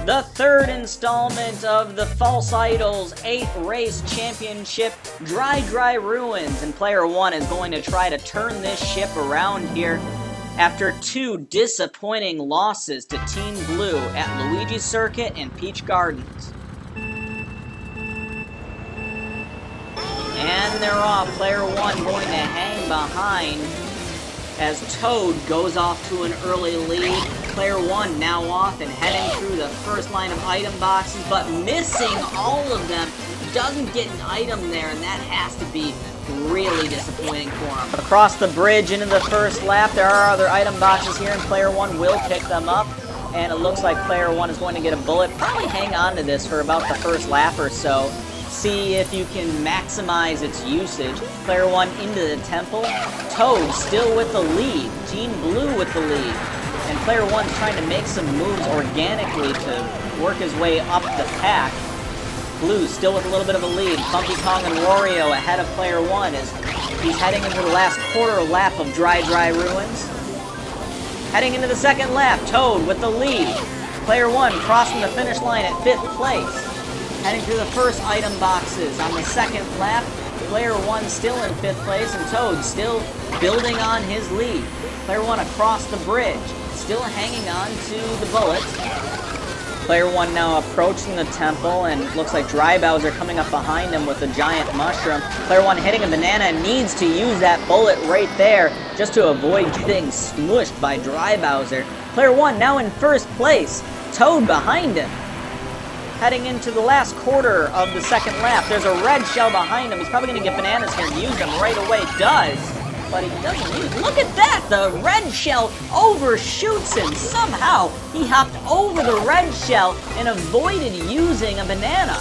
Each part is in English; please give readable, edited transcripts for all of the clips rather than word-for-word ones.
the third installment of the False Idols 8-race championship, Dry Ruins, and player 1 is going to try to turn this ship around here after 2 disappointing losses to Team Blue at Luigi's Circuit and Peach Gardens. And they're off. Player 1 going to hang behind as Toad goes off to an early lead. Player 1 now off and heading through the first line of item boxes, but missing all of them. Doesn't get an item there, and that has to be really disappointing for him. Across the bridge into the first lap, there are other item boxes here, and player 1 will pick them up. And it looks like player 1 is going to get a bullet. Probably hang on to this for about the first lap or so. See if you can maximize its usage. Player 1 into the temple. Toad still with the lead. Team Blue with the lead. And player 1's trying to make some moves organically to work his way up the pack. Blue still with a little bit of a lead. Funky Kong and Wario ahead of player 1 as he's heading into the last quarter lap of Dry Ruins. Heading into the second lap, Toad with the lead. Player 1 crossing the finish line at 5th place. Heading through the first item boxes on the second lap. Player 1 still in 5th place, and Toad still building on his lead. Player 1 across the bridge, still hanging on to the bullets. Player 1 now approaching the temple, and looks like Dry Bowser coming up behind him with a giant mushroom. Player 1 hitting a banana and needs to use that bullet right there just to avoid getting smushed by Dry Bowser. Player 1 now in 1st place, Toad behind him. Heading into the last quarter of the second lap, there's a red shell behind him. He's probably going to get bananas here and use them right away. Does, but he doesn't use. Look at that! The red shell overshoots him. Somehow, he hopped over the red shell and avoided using a banana.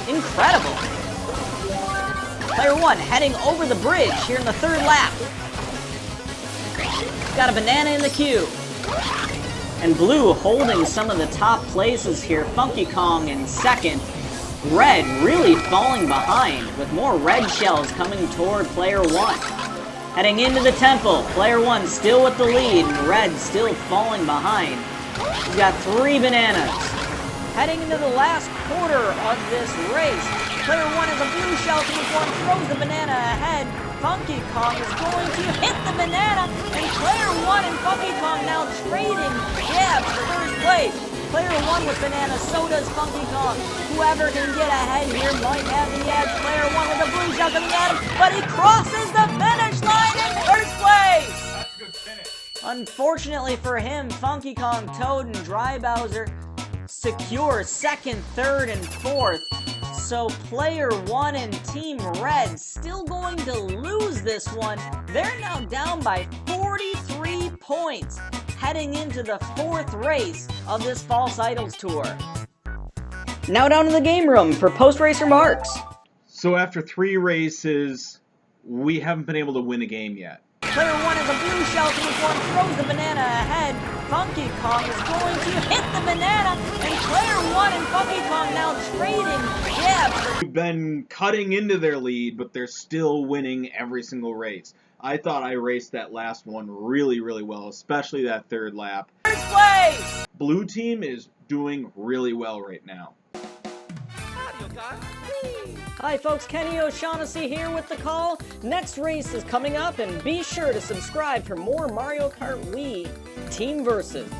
Incredible. Player 1 heading over the bridge here in the 3rd lap. Got a banana in the queue. And Blue holding some of the top places here. Funky Kong in 2nd. Red really falling behind with more red shells coming toward player 1. Heading into the temple. Player 1 still with the lead, and Red still falling behind. He's got 3 bananas. Heading into the last quarter of this race. Player 1 has a blue shell to move on, throws the banana ahead. Funky Kong is going to hit the banana, and player 1 and Funky Kong now trading jabs for 3rd place. Player 1 with banana, so does Funky Kong. Whoever can get ahead here might have the edge. Player 1 with a blue shell coming at him, but he crosses the finish line in 1st place! That's a good finish. Unfortunately for him, Funky Kong, Toad, and Dry Bowser secure 2nd, 3rd, and 4th. So player 1 and Team Red still going to lose this one. They're now down by 43 points, heading into the 4th race of this False Idols tour. Now down to the game room for post-race remarks. So after 3 races, we haven't been able to win a game yet. Player 1 has a blue shell to move on, throws the banana ahead. Funky Kong is going to hit the banana, and player 1 and Funky Kong now trading jabs. We've been cutting into their lead, but they're still winning every single race. I thought I raced that last one really, really well, especially that 3rd lap. 1st place! Blue team is doing really well right now. Mario Kart Wii. Hi folks, Kenny O'Shaughnessy here with the call. Next race is coming up, and be sure to subscribe for more Mario Kart Wii Team Versus.